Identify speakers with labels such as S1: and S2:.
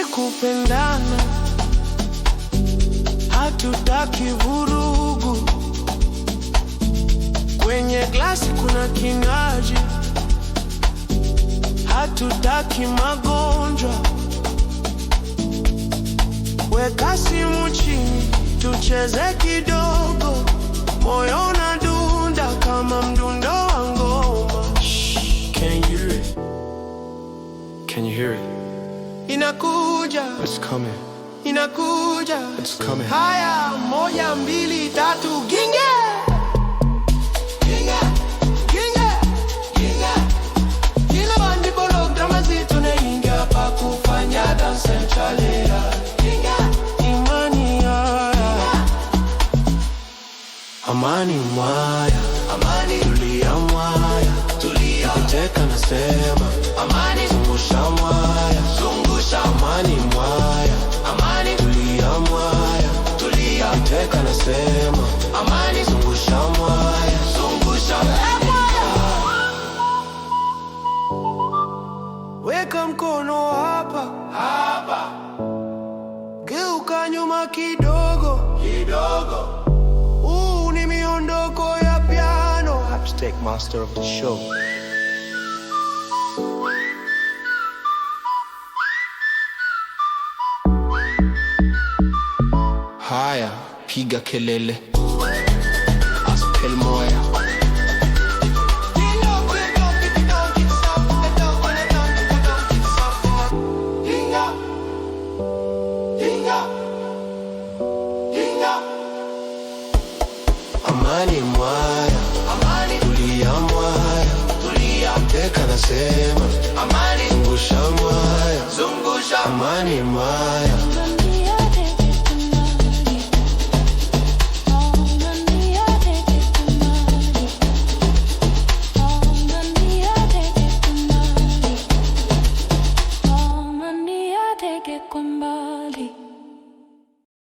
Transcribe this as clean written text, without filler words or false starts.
S1: ni kupendana, hatutaki vurugu. Kwenye glasi kuna kinywaji, hatutaki magonjwa. Weka simu chini, tucheze kidogo, moyo unadunda kama mdundo wa ngoma.
S2: Can you hear it? Can you hear it?
S1: Inakuja,
S2: It's coming.
S1: inakuja,
S2: It's coming.
S1: haya, 1, 2, 3, ginge! Ginge, ginge, ginge. Kila bandi bolog drama zito na inga pa kufanya dance chalera. Ginge, imani ya amani mwaya, amani tulia mwaya, tulia teka nasema amani zungusha mwaya, zungusha amani mwaya, amani tulia mwaya, tulia teka nasema amani zungusha mwaya, zungusha mwaya. Weka mkono hapa hapa, geuka nyuma kidogo kidogo. Ni miondoko ya piano.
S2: Hapstick master of the show. Haya, piga kelele. Aspel moya. Amani mwaya, amani tulia mwaya, tulia teka nasema amani zungusha mwaya, zungusha amani mwaya.